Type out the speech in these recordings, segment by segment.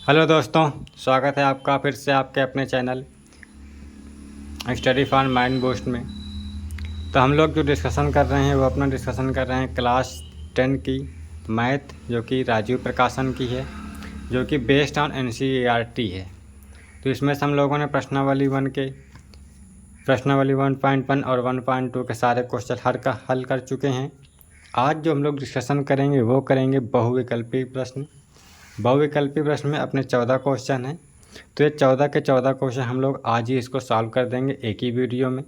Hello दोस्तों, स्वागत है आपका फिर से आपके अपने channel study for mind boost में। तो हम लोग जो डिस्कशन कर रहे हैं वो अपना डिस्कशन कर रहे हैं क्लास 10 की मैथ, जो कि राजीव प्रकाशन की है, जो कि बेस्ड ऑन NCERT है। तो इसमें से हम लोगों ने प्रश्नावली 1.1 और 1.2 के सारे क्वेश्चन हल कर चुके हैं। आज जो हम लोग डिस्कशन करेंगे वो करेंगे बहुविकल्पी प्रश्न। बहुविकल्पी प्रश्न में अपने 14 क्वेश्चन हैं। तो ये 14 के 14 क्वेश्चन हम लोग आज ही इसको सॉल्व कर देंगे एक ही वीडियो में।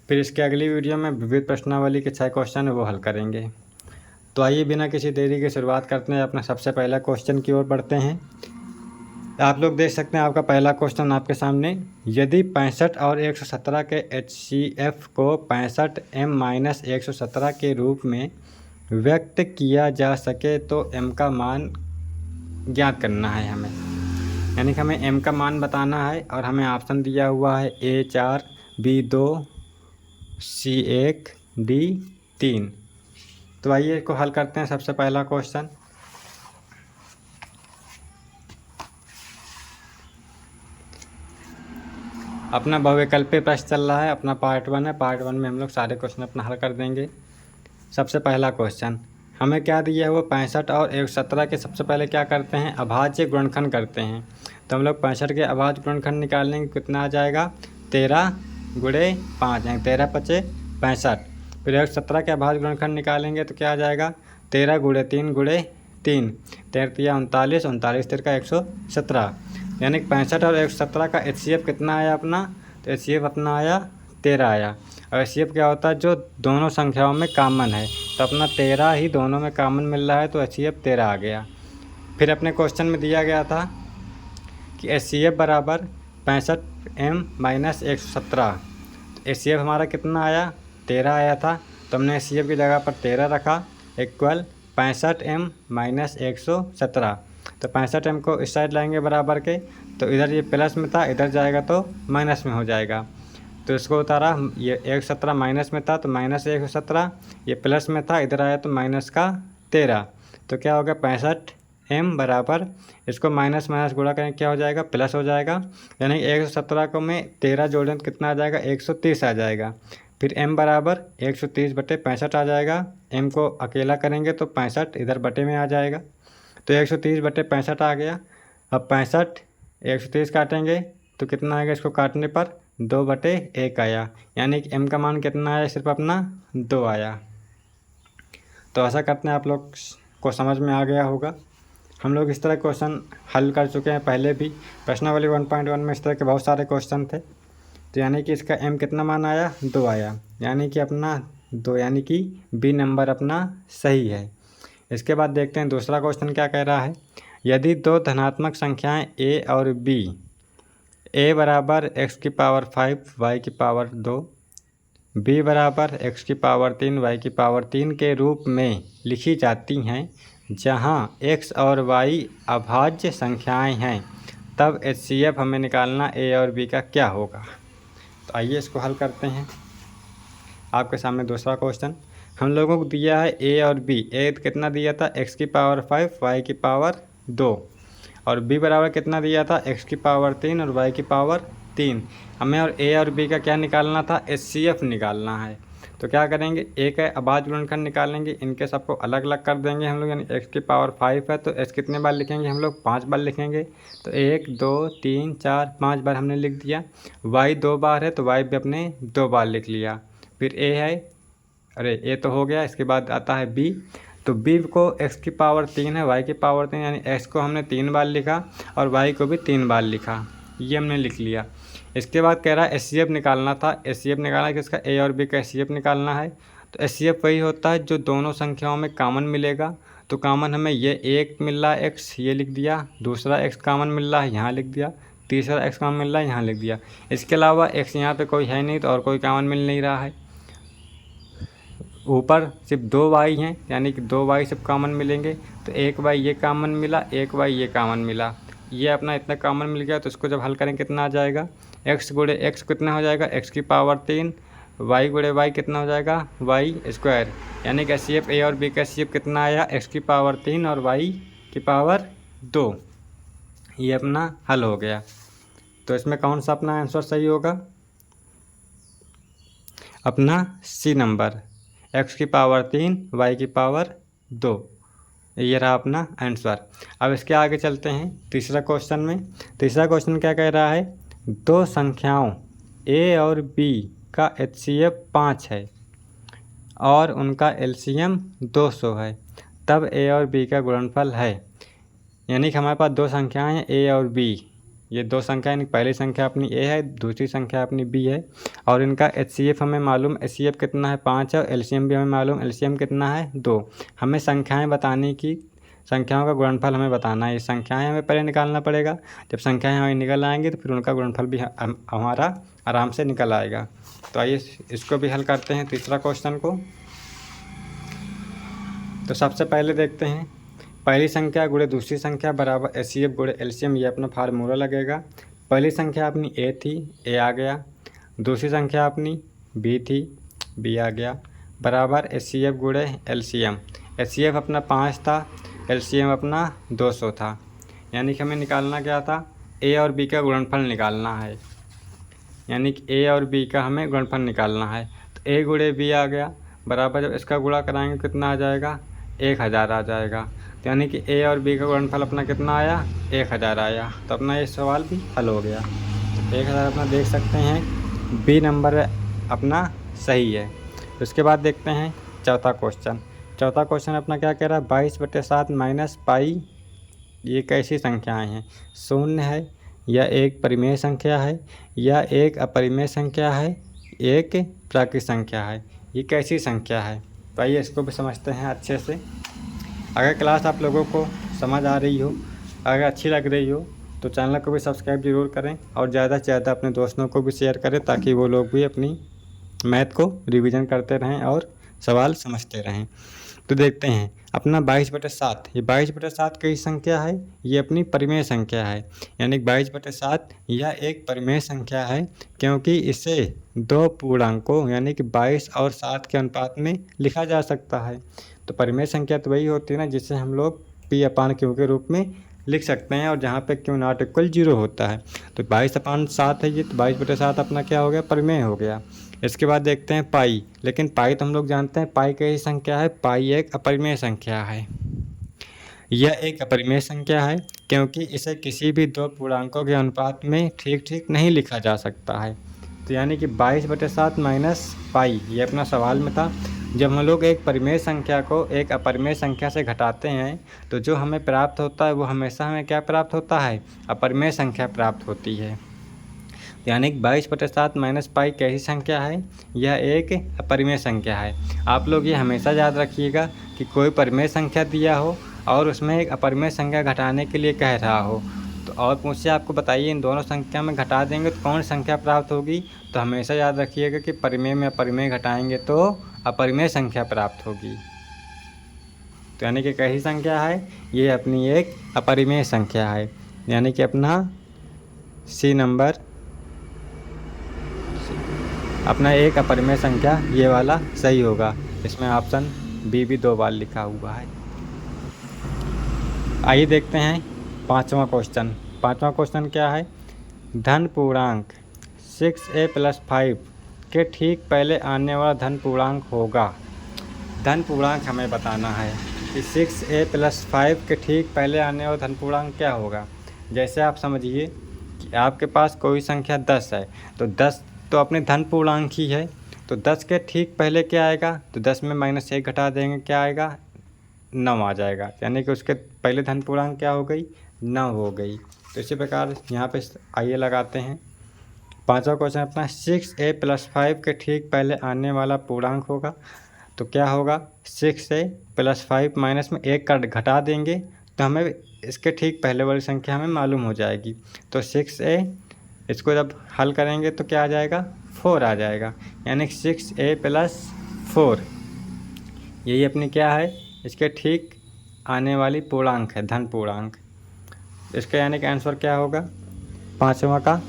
फिर इसके अगली वीडियो में विविध प्रश्नावली के 6 क्वेश्चन है वो हल करेंगे। तो आइए बिना किसी देरी के शुरुआत करते हैं। अपना सबसे पहला क्वेश्चन की ओर बढ़ते हैं। आप लोग देख सकते हैं आपका पहला क्वेश्चन आपके सामने। यदि 65 और 117 के HCF को 65m-117 के रूप में व्यक्त किया जा सके तो m का मान ज्ञात करना है हमें। यानी कि हमें m का मान बताना है और हमें ऑप्शन दिया हुआ है A4, B2, C1, D3। तो आइए इसको हल करते हैं। सबसे पहला क्वेश्चन, अपना बहुविकल्पी प्रश्न चल रहा है, अपना पार्ट 1 है। पार्ट 1 में हम लोग सारे क्वेश्चन अपना हल कर देंगे। सबसे पहला क्वेश्चन हमें क्या दिया है वो 65 और 117 के सबसे पहले क्या करते हैं, अभाज्य गुणनखंड करते हैं। तो हम लोग 65 के अभाज्य गुणनखंड निकालेंगे, कितना आ जाएगा 13 × 5 यानी 13 × 5 65। फिर 117 के अभाज्य गुणनखंड निकालेंगे तो क्या आ जाएगा 13 × 3 × 3 13 39 39 3 का 117। यानी 65 और 117 का HCF कितना आया अपना, तो HCF अपना आया 13 आया। और HCF क्या होता है, जो दोनों संख्याओं में कॉमन है। तो अपना 13 ही दोनों में कॉमन मिल रहा है तो HCF 13 आ गया। फिर अपने क्वेश्चन में दिया गया था कि HCF बराबर 65m-117। HCF हमारा कितना आया 13 आया था। तो हमने HCF की जगह पर 13 रखा इक्वल 65m-117। तो 65m को इस साइड लाएंगे बराबर के, तो इधर ये प्लस में था, इधर जाएगा तो माइनस में हो जाएगा। तो इसको उतारा, ये 117 माइनस में था तो -117, ये प्लस में था, इधर आया तो माइनस का 13। तो क्या होगा 65m बराबर, इसको माइनस माइनस गुणा करें क्या हो जाएगा प्लस हो जाएगा। यानी 117 को में 13 जोड़ें तो कितना आ जाएगा 130 आ जाएगा। फिर m बराबर 130/65 आ जाएगा। m को अकेला करेंगे तो 65 इधर बटे में आ जाएगा। तो 130/65 आ गया। अब 65 130 काटेंगे तो कितना आएगा, इसको काटने पर 2/1 आया। यानी कि m का मान कितना आया, सिर्फ अपना 2 आया। तो आशा करते हैं आप लोग को समझ में आ गया होगा। हम लोग इस तरह क्वेश्चन हल कर चुके हैं पहले भी। प्रश्नावली 1.1 में इस तरह के बहुत सारे क्वेश्चन थे। तो यानी कि इसका m कितना मान आया 2 आया, यानी कि अपना 2, यानी कि B नंबर अपना सही है। इसके बाद देखते हैं दूसरा क्वेश्चन क्या कह रहा है। यदि दो धनात्मक संख्याएं A और B, A बराबर x⁵ y⁵2, B बराबर x⁵3 y⁵3 के रूप में लिखी जाती हैं, जहां x और y अभाज्य संख्याएं हैं, तब HCF हमें निकालना A और B का क्या होगा। तो आइए इसको हल करते हैं। आपके सामने दूसरा क्वेश्चन हम लोगों को दिया है A और B। A कितना दिया था x⁵ y⁵2, और B बराबर कितना दिया था x⁵3 और y⁵3। हमें और A और B का क्या निकालना था, HCF निकालना है। तो क्या करेंगे, A का अभाज्य गुणनखंड निकालेंगे, इनके सबको अलग अलग कर देंगे हम लोग। यानी x⁵ है तो h कितने बार लिखेंगे हम लोग 5 बार लिखेंगे। तो 1 2 3 4 5 बार हमने लिख दिया। y 2 बार है तो y भी अपने 2 बार लिख लिया। फिर A है, अरे A तो हो गया। इसके बाद आता है B। तो B को x⁵3 है y⁵3, यानी x को हमने 3 बार लिखा और y को भी 3 बार लिखा, ये हमने लिख लिया। इसके बाद कह रहा है HCF निकालना था। HCF निकालना है किसका, A और B का HCF निकालना है। तो HCF वही होता है जो दोनों संख्याओं में कॉमन मिलेगा। तो कॉमन हमें ये एक मिल रहा है x, ये लिख दिया। दूसरा x कॉमन मिल रहा है, यहाँ लिख दिया। तीसरा x कॉमन मिल रहा है, यहाँ लिख दिया। इसके अलावा x यहाँ पे कोई है नहीं तो और कोई कॉमन मिल नहीं रहा है। ऊपर सिर्फ 2 y हैं, यानी कि 2 y सिर्फ कॉमन मिलेंगे। तो 1 y ये कॉमन मिला, 1 y ये कॉमन मिला, ये अपना इतना कॉमन मिल गया। तो इसको जब हल करें कितना आ जाएगा, x × x कितना हो जाएगा x⁵3, y × y कितना हो जाएगा y²। यानी कि HCF A और B का HCF कितना आया x⁵3 और y⁵2। ये अपना हल हो गया। तो इसमें कौन सा अपना आंसर सही होगा? अपना सी नंबर, x की पावर 3 y की पावर 2, ये रहा अपना आंसर। अब इसके आगे चलते हैं तीसरा क्वेश्चन में। तीसरा क्वेश्चन क्या कह रहा है? दो संख्याओं a और b का HCF 5 है और उनका LCM 200 है, तब a और b का गुणनफल है। यानी कि हमारे पास दो संख्याएं हैं a और b। ये दो संख्या, यानी पहली संख्या अपनी a है, दूसरी संख्या अपनी b है, और इनका HCF हमें मालूम, HCF कितना है 5 है, और LCM भी हमें मालूम, LCM कितना है 2। हमें संख्याएं बताने की, संख्याओं का गुणनफल हमें बताना है। ये संख्याएं हमें पहले निकालना पड़ेगा। जब संख्याएं हमें निकल आएंगी तो फिर उनका गुणनफल भी हमारा आराम से निकल आएगा। तो आइए इसको भी हल करते हैं, तीसरा क्वेश्चन को। तो सबसे पहले देखते हैं, पहली संख्या गुणे दूसरी संख्या बराबर HCF गुणे LCM, ये अपना फार्मूला लगेगा। पहली संख्या अपनी a थी, a आ गया। दूसरी संख्या अपनी b थी, b आ गया, बराबर HCF गुणे LCM। HCF अपना 5 था, LCM अपना 200 था। यानी कि हमें निकालना क्या था? a और b का गुणनफल निकालना है। यानी कि a और b का हमें गुणनफल निकालना है। तो a गुणे b आ गया, बराबर जब इसका गुणा कराएंगे कितना आ जाएगा? 1000 आ जाएगा। तो यानी कि a और b का गुणनफल अपना कितना आया? 1000 आया। तो अपना ये सवाल भी हल हो गया। 1000 अपना देख सकते हैं, बी नंबर अपना सही है। उसके बाद देखते हैं चौथा क्वेश्चन। चौथा क्वेश्चन अपना क्या कह रहा है? 22/7 माइनस पाई, ये कैसी संख्याएं हैं? शून्य है, या एक परिमेय संख्या है, या एक अपरिमेय संख्या है, एक प्राकृत संख्या है। ये कैसी संख्या है? तो आइए इसको भी समझते हैं अच्छे से। अगर क्लास आप लोगों को समझ आ रही हो, अगर अच्छी लग रही हो, तो चैनल को भी सब्सक्राइब ज़रूर करें और ज़्यादा से ज़्यादा अपने दोस्तों को भी शेयर करें, ताकि वो लोग भी अपनी मैथ को रिवीजन करते रहें और सवाल समझते रहें। तो देखते हैं अपना 22/7, ये 22/7 कई संख्या है? ये अपनी परिमेय संख्या है। यानी 22/7 यह एक परिमेय संख्या है, क्योंकि इसे दो पूर्णांकों यानी कि 22 और 7 के अनुपात में लिखा जा सकता है। तो परिमेय संख्या तो वही होती है ना जिसे हम लोग P/Q के रूप में लिख सकते हैं, और जहाँ पे Q ≠ 0 होता है। तो 22/7 है ये, तो 22/7 अपना क्या हो गया? परिमेय हो गया। इसके बाद देखते हैं पाई। लेकिन पाई तो हम लोग जानते हैं पाई कैसी संख्या है? पाई एक अपरिमेय संख्या है। यह एक अपरिमेय संख्या है क्योंकि इसे किसी भी दो पूर्णांकों के अनुपात में ठीक ठीक नहीं लिखा जा सकता है। तो यानी कि 22/7 माइनस पाई, ये अपना सवाल में था। जब हम लोग एक परिमेय संख्या को एक अपरिमेय संख्या से घटाते हैं तो जो हमें प्राप्त होता है वो हमेशा हमें क्या प्राप्त होता है? अपरिमेय संख्या प्राप्त होती है। यानी कि 22/7 माइनस पाई कैसी संख्या है? यह एक अपरिमेय संख्या है। आप लोग ये हमेशा याद रखिएगा कि कोई परिमेय संख्या दिया हो और उसमें एक अपरिमेय संख्या घटाने के लिए कह रहा हो, तो और पूछे आपको बताइए इन दोनों संख्या में घटा देंगे तो कौन संख्या प्राप्त होगी? तो हमेशा याद रखिएगा कि परिमेय में अपरिमेय घटाएंगे तो अपरिमेय संख्या प्राप्त होगी। तो यानी कि कैसी संख्या है? ये अपनी एक अपरिमेय संख्या है। यानी कि अपना सी नंबर अपना एक अपरिमेय संख्या ये वाला सही होगा। इसमें ऑप्शन बी भी 2 बार लिखा हुआ है। आइए देखते हैं पांचवा क्वेश्चन। पांचवा क्वेश्चन क्या है? धन पूर्णांक 6a + 5 के ठीक पहले आने वाला धन पूर्णांक होगा। धन पूर्णांक हमें बताना है कि 6a + 5 के ठीक पहले आने वाला धन पूर्णांक क्या होगा। जैसे आप समझिए कि आपके पास कोई संख्या 10 है, तो 10 तो अपने धन पूर्णांक ही है। तो 10 के ठीक पहले क्या आएगा? तो 10 में -1 घटा देंगे, क्या आएगा? 9 आ जाएगा। यानी कि उसके पहले धन पूर्णांक क्या हो गई? 9 हो गई। तो इसी प्रकार यहाँ पे आइए लगाते हैं। पांचवा क्वेश्चन अपना 6a + 5 के ठीक पहले आने वाला पूर्णांक होगा। तो क्या होगा? 6a + 5 माइनस में 1 का घटा देंगे तो हमें इसके ठीक पहले वाली संख्या हमें मालूम हो जाएगी। तो 6a, इसको जब हल करेंगे तो क्या आ जाएगा? 4 आ जाएगा। यानी 6a + 4 यही अपनी क्या है? इसके ठीक आने वाली पूर्णांक है, धन पूर्णांक। इसका यानी कि आंसर क्या होगा? पाँचवा का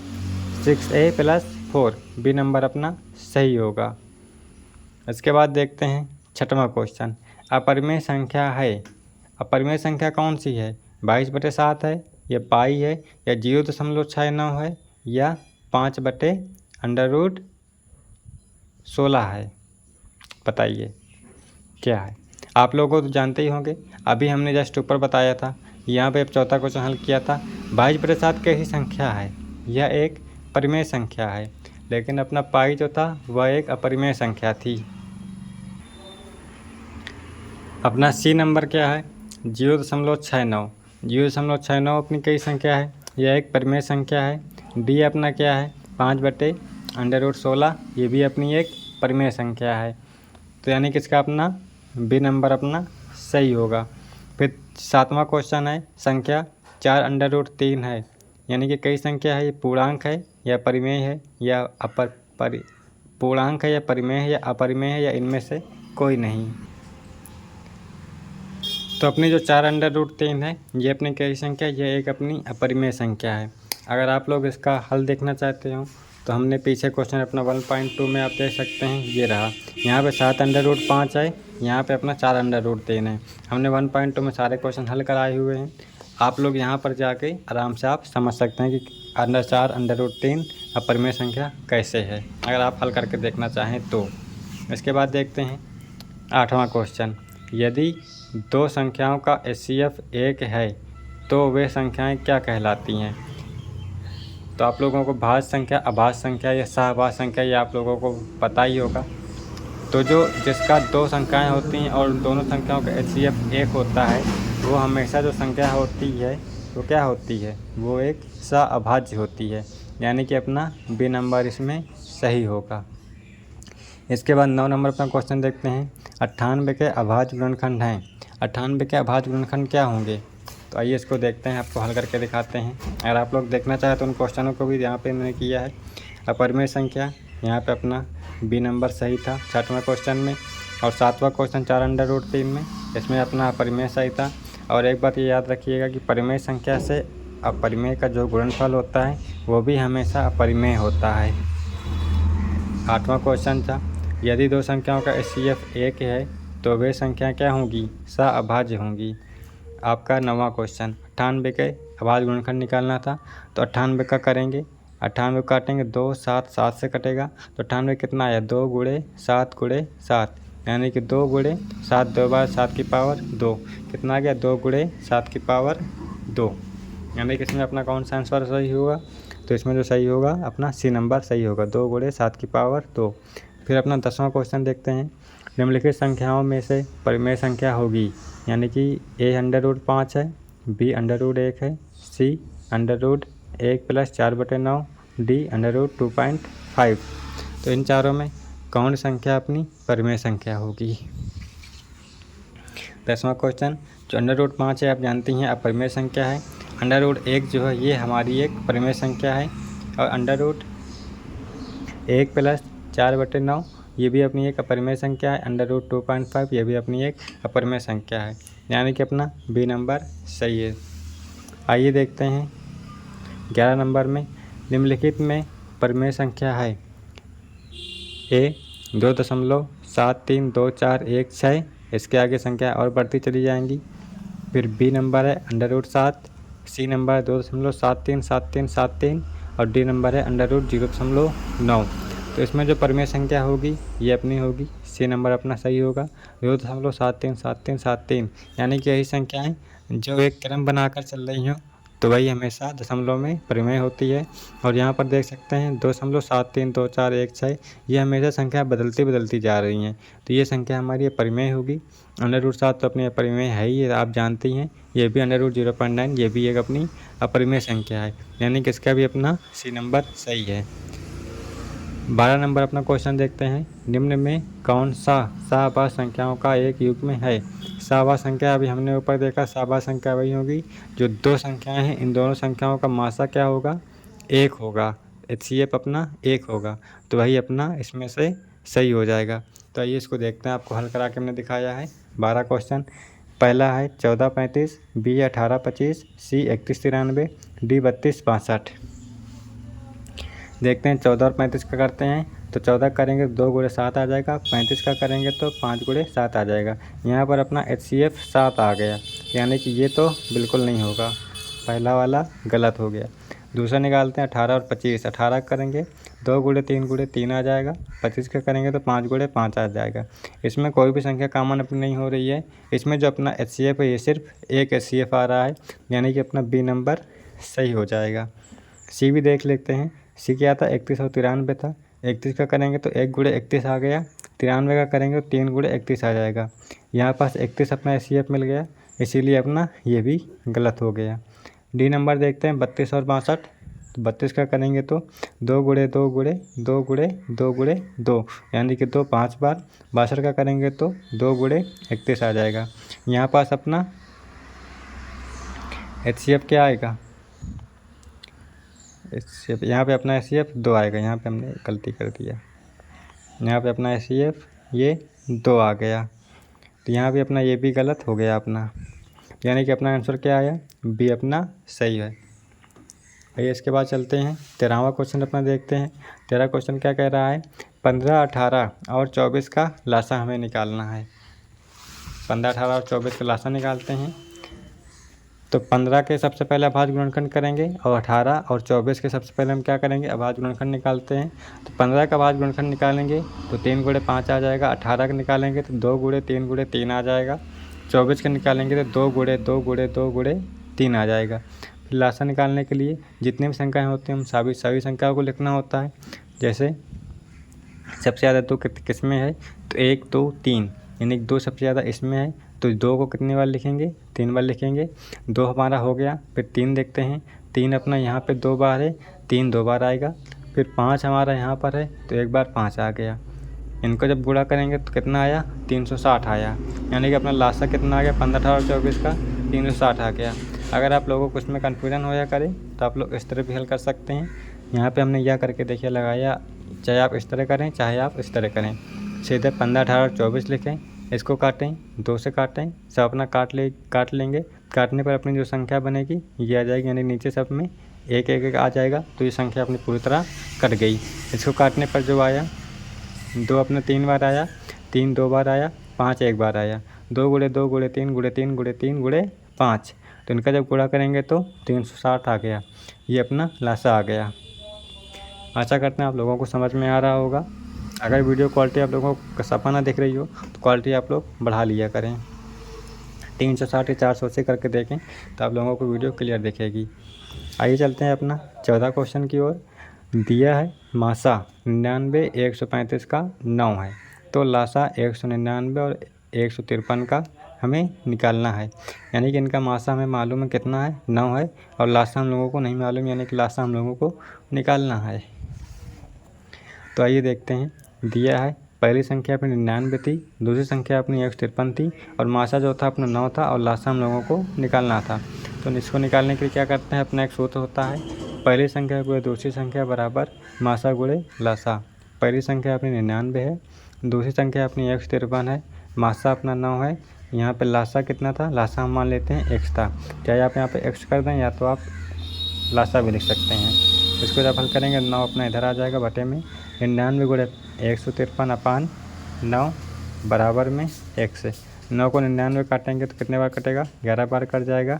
6a + 4, बी नंबर अपना सही होगा। इसके बाद देखते हैं छठवां क्वेश्चन। अपरिमेय संख्या है। अपरिमेय संख्या कौन सी है? 22/7 है, या पाई है या 0.69 है या 5/√16 है? बताइए क्या है। आप लोगों को तो जानते ही होंगे, अभी हमने जस्ट ऊपर बताया था। यहाँ पे अब चौथा क्वेश्चन हल किया था। 22/7 कैसी संख्या है? यह एक परिमेय संख्या है, लेकिन अपना पाई जो था वह एक अपरिमेय संख्या थी। अपना सी नंबर क्या है? 0.69। 0.69 अपनी कई संख्या है, यह एक परिमेय संख्या है। डी अपना क्या है? 5/√16, ये भी अपनी एक परिमेय संख्या है। तो यानी कि इसका अपना बी नंबर अपना सही होगा। फिर 7वां क्वेश्चन है, संख्या 4/√3 है, यानी कि कई संख्या है, ये पूर्णांक है या परिमेय है या पूर्णांक है या परिमेय है या अपरिमेय है या इनमें से कोई नहीं। तो अपनी जो 4/√3 है ये अपनी कई संख्या, ये एक अपनी अपरिमेय संख्या है। अगर आप लोग इसका हल देखना चाहते हो तो हमने पीछे क्वेश्चन अपना 1.2 में आप देख सकते हैं, ये रहा। यहाँ पे 7/5 है, यहाँ पे अपना 4/√3 है। हमने 1.2 में सारे क्वेश्चन हल कराए हुए हैं। आप लोग यहाँ पर जाके आराम से आप समझ सकते हैं कि 4/√3 अपरिमेय संख्या कैसे है, अगर आप हल करके देखना चाहें तो। इसके बाद देखते हैं 8वां क्वेश्चन। यदि दो संख्याओं का HCF 1 है तो वे संख्याएं क्या कहलाती हैं? तो आप लोगों को भाज्य संख्या, अभाज्य संख्या या सहभाज्य संख्या ये आप लोगों को पता ही होगा। तो जो जिसका दो संख्याएं होती हैं और दोनों संख्याओं का HCF 1 होता है, वो हमेशा जो संख्या होती है वो क्या होती है? वो एक सहअभाज्य होती है, यानी कि अपना बी नंबर इसमें सही होगा। इसके बाद 9 नंबर पर क्वेश्चन देखते हैं। 98 के अभाज्य गुणनखंड हैं। 98 के अभाज्य गुणनखंड क्या होंगे? तो आइए इसको देखते हैं, आपको हल करके दिखाते हैं। अगर आप लोग देखना चाहें तो उन क्वेश्चनों को भी यहाँ पे मैंने किया है। अपरिमेय संख्या, यहाँ पे अपना बी नंबर सही था 6वां क्वेश्चन में। और 7वां क्वेश्चन 4/√3 में, इसमें अपना अपरिमेय सही था। और एक बात ये याद रखिएगा कि परिमेय संख्या से अपरिमेय का जो गुणनफल होता है वो भी हमेशा अपरिमेय होता है। 8वां क्वेश्चन था, यदि दो संख्याओं का HCF 1 है तो वे संख्याएं क्या होंगी? सहअभाज्य होंगी। आपका 9वां क्वेश्चन, 98 के अभाज्य गुणनखंड निकालना था। तो 98 का करेंगे, 98 काटेंगे 2, 7, 7 से कटेगा तो 98 कितना आया? 2 × 7 × 7, यानी कि 2 × 7, 2 बार 7 की पावर 2, कितना आ गया? 2 × 7 की पावर 2, यानी कि इसमें अपना कौन सा आंसर सही होगा? तो इसमें जो सही होगा अपना सी नंबर सही होगा, 2 × 7 की पावर 2। फिर अपना 10वां क्वेश्चन देखते हैं। निम्नलिखित संख्याओं में से परिमेय संख्या होगी, यानी कि A/5 है, B/1 है, C/1 + 4/9, D/2.5। तो इन चारों में कौन संख्या अपनी परिमेय संख्या होगी? 10वां क्वेश्चन, जो √5 है आप जानती हैं अपरिमेय संख्या है। √1 जो है ये हमारी एक परिमेय संख्या है। और √1 + 4/9 ये भी अपनी एक अपरिमेय संख्या है। √2.5 ये भी अपनी एक अपरिमेय संख्या है, यानी कि अपना बी नंबर सही है। आइए देखते हैं 11 नंबर में, निम्नलिखित में परिमेय संख्या है। A 2.732416, इसके आगे संख्या और बढ़ती चली जाएंगी। फिर बी नंबर है √7, सी नंबर है 2.737373 और डी नंबर है √0.9। तो इसमें जो परिमेय संख्या होगी ये अपनी होगी, सी नंबर अपना सही होगा 2.737373, यानी कि यही संख्याएं जो एक क्रम बनाकर चल रही हों तो वही हमेशा दशमलव में परिमेय होती है। और यहाँ पर देख सकते हैं 2.732416, ये हमेशा संख्या बदलती जा रही हैं, तो ये संख्या हमारी परिमेय होगी। √7 तो अपनी अपरिमेय है ही, आप जानती हैं। ये भी √0.9 ये भी एक अपनी अपरिमेय संख्या है, यानी कि इसका भी अपना सी नंबर सही है। 12 नंबर अपना क्वेश्चन देखते हैं। निम्न में कौन सा सहभाज्य संख्याओं का एक युग्म है? सहभाज्य संख्या अभी हमने ऊपर देखा, सहभाज्य संख्या वही होगी जो दो संख्याएं हैं, इन दोनों संख्याओं का मासा क्या होगा? 1 होगा, HCF अपना 1 होगा, तो वही अपना इसमें से सही हो जाएगा। तो आइए इसको देखते हैं, आपको हल करा के हमने दिखाया है 12 क्वेश्चन। पहला है 1435, B 1825, C 3193, D 3262। देखते हैं 14 और 35 का करते हैं। तो 14 करेंगे 2 × 7 आ जाएगा, 35 का करेंगे तो 5 × 7 आ जाएगा। यहाँ पर अपना HCF 7 आ गया, यानी कि ये तो बिल्कुल नहीं होगा। पहला वाला गलत हो गया। दूसरा निकालते हैं 18 और 25। 18 करेंगे 2 गुणे 3 आ जाएगा। 25 का करेंगे तो 5 गुणे 5 आ जाएगा। इसमें कोई भी संख्या कॉमन अपनी नहीं हो रही है। इसमें जो अपना HCF है ये सिर्फ एक HCF आ रहा है, यानी कि अपना B नंबर सही हो जाएगा। C भी देख लेते हैं। C क्या था, 31 और 93 था। 31 का करेंगे तो 1 गुणे 31 आ गया। 93 का करेंगे तो 3 गुणे 31 आ जाएगा। यहाँ पास 31 अपना HCF मिल गया, इसीलिए अपना ये भी गलत हो गया। D नंबर देखते हैं 32 और 62। तो 32 का करेंगे तो 2 गुणे 2 गुणे 2 गुणे 2 गुणे 2, यानी कि 2 5 बार। 62 का करेंगे तो 2 गुणे 31 आ जाएगा। यहाँ पास अपना HCF क्या आएगा, HCF यहाँ पे अपना HCF 2 आएगा। यहाँ पे हमने गलती कर दिया, यहाँ पे अपना HCF ये 2 आ गया। तो यहाँ भी अपना ये भी गलत हो गया अपना, यानी कि अपना आंसर क्या आया, B अपना सही है। आइए इसके बाद चलते हैं 13वां क्वेश्चन अपना देखते हैं। 13 क्वेश्चन क्या कह रहा है, 15, 18 और 24 का लासा हमें निकालना है। 15, 18 और 24 का लासा निकालते हैं। तो 15 के सबसे पहले अभाज्य गुणनखंड करेंगे और 18 और 24 के सबसे पहले हम क्या करेंगे, अभाज्य गुणनखंड निकालते हैं। तो 15 का अभाज्य गुणनखंड निकालेंगे तो 3 गुणे 5 आ जाएगा। 18 का निकालेंगे तो 2 गुणे 3 आ जाएगा। 24 का निकालेंगे तो 2 गुणे 2 गुणे 2 गुणे 3 आ जाएगा। फिर लासा निकालने के लिए जितनी भी संख्याएँ होती हैं हम सभी संख्याओं को लिखना होता है। जैसे सबसे ज़्यादा 2 किस में है, तो 1 2 3, यानी 2 सबसे ज़्यादा इसमें है, तो 2 को कितनी बार लिखेंगे, 3 बार लिखेंगे। 2 हमारा हो गया। फिर 3 देखते हैं, 3 अपना यहाँ पे 2 बार है, 3 2 बार आएगा। फिर 5 हमारा यहाँ पर है तो 1 बार 5 आ गया। इनको जब गुणा करेंगे तो कितना आया, 360 आया, यानी कि अपना लासा कितना आ गया, 15, 18 और 24 का 360 आ गया। अगर आप लोगों को इसमें कन्फ्यूजन हो या करे तो आप लोग इस तरह भी हल कर सकते हैं। यहाँ पे हमने यह करके देखिए लगाया, चाहे आप इस तरह करें चाहे आप इस तरह करें। सीधे 15, 18 और 24 लिखें, इसको काटें, 2 से काटें, सब अपना काट लेंगे। काटने पर अपनी जो संख्या बनेगी ये आ जाएगी, यानी नीचे सब में 1 1 1 आ जाएगा। तो ये संख्या अपनी पूरी तरह कट गई। इसको काटने पर जो आया, 2 अपना 3 बार आया, 3 2 बार आया, 5 1 बार आया। 2 गुणे 2 गुणे 3 गुणे 3 गुणे 3 गुणे 5, तो इनका जब गुणा करेंगे तो 360 आ गया। ये अपना लासा आ गया। आशा करते हैं आप लोगों को समझ में आ रहा होगा। अगर वीडियो क्वालिटी आप लोगों को सफा ना दिख रही हो तो क्वालिटी आप लोग बढ़ा लिया करें। 360 या 400 से करके देखें तो आप लोगों को वीडियो क्लियर दिखेगी। आइए चलते हैं अपना 14 क्वेश्चन की ओर। दिया है मासा 99 135 का 9 है, तो लासा 199 और 153 का हमें निकालना है। यानी कि इनका मासा हमें मालूम है कितना है, 9 है, और लासा हम लोगों को नहीं मालूम, यानी कि लासा हम लोगों को निकालना है। तो आइए देखते हैं। दिया है पहली संख्या अपनी 99 थी, दूसरी संख्या अपनी 153 थी, और मासा जो था अपना 9 था, और लासा हम लोगों को निकालना था। तो इसको निकालने के लिए क्या करते हैं, अपना एक सूत्र होता है, पहली संख्या गुणे दूसरी संख्या बराबर मासा गुणे लासा। पहली संख्या अपनी 99 है, दूसरी संख्या अपनी 153 है, मासा अपना 9 है। यहाँ पे लासा कितना था, लासा हम मान लेते हैं x था। चाहे आप यहाँ पे x कर दें या तो आप लासा भी लिख सकते हैं। इसको जब हल करेंगे 9 अपना इधर आ जाएगा बटे में 99 गुणे 153 अपान 9 बराबर में x। 9 को 99 काटेंगे तो कितने बार कटेगा, 11 बार कट जाएगा,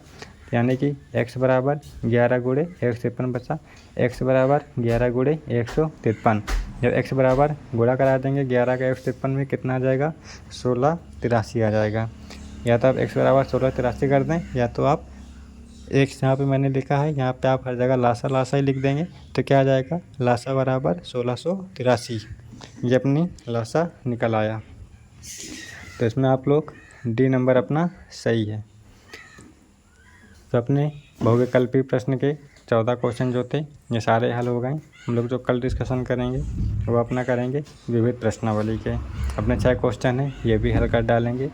यानी कि x बराबर 11 गुणे 153 बचा। x बराबर 11 गुणे 153। जब x बराबर गुणा करा देंगे 11 का 153 में कितना आ जाएगा, 1683 आ जाएगा। या तो आप x बराबर 1683 कर दें, या तो आप x यहाँ पे मैंने लिखा है, यहाँ पे आप हर जगह लासा ही लिख देंगे, तो क्या आ जाएगा, लासा बराबर 1683। ये अपनी लासा निकल आया। तो इसमें आप लोग D नंबर अपना सही है। तो अपने बहुविकल्पी प्रश्न के 14 क्वेश्चन जो थे ये सारे हल हो गए। हम लोग जो कल डिस्कशन करेंगे वो अपना करेंगे विविध प्रश्नावली के। अपने 6 क्वेश्चन हैं, ये भी हल कर डालेंगे।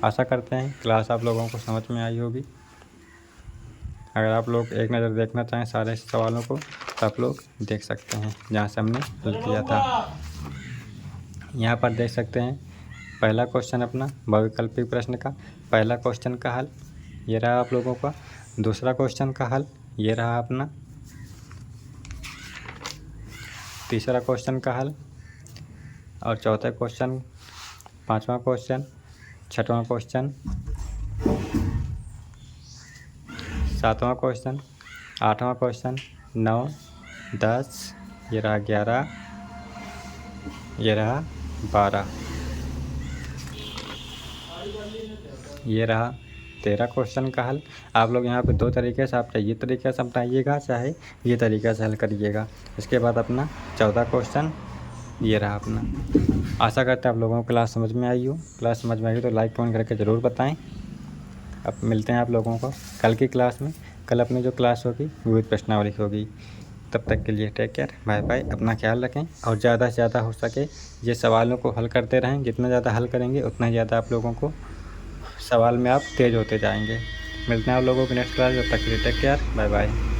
आशा करते हैं क्लास आप लोगों को समझ में आई होगी। अगर आप लोग एक नज़र देखना चाहें सारे सवालों को तो आप लोग देख सकते हैं जहाँ से हमने हल किया था। यहाँ पर देख सकते हैं पहला क्वेश्चन अपना बहुविकल्पी प्रश्न का पहला क्वेश्चन का हल ये रहा आप लोगों का। दूसरा क्वेश्चन का हल ये रहा अपना। तीसरा क्वेश्चन का हल, और चौथा क्वेश्चन, पांचवा क्वेश्चन, छठवां क्वेश्चन, 7वां क्वेश्चन, 8वां क्वेश्चन, 9, 10, ये रहा 11, ये रहा 12, ये रहा 13 क्वेश्चन का हल। आप लोग यहाँ पे 2 तरीके से, आप चाहे ये तरीके से अपनाइएगा, चाहे ये तरीके से हल करिएगा। इसके बाद अपना 14 क्वेश्चन ये रहा अपना। आशा करते हैं आप लोगों को क्लास समझ में आई हो। क्लास समझ में आई हो तो लाइक कमेंट करके ज़रूर बताएं। अब मिलते हैं आप लोगों को कल की क्लास में। कल अपनी जो क्लास होगी वो विद प्रश्नावली होगी। तब तक के लिए टेक केयर, बाय बाय। अपना ख्याल रखें और ज़्यादा से ज़्यादा हो सके ये सवालों को हल करते रहें। जितना ज़्यादा हल करेंगे उतना ज़्यादा आप लोगों को सवाल में आप तेज़ होते जाएंगे। मिलते हैं आप लोगों को नेक्स्ट क्लास। जब तक के लिए टेक केयर, बाय बाय।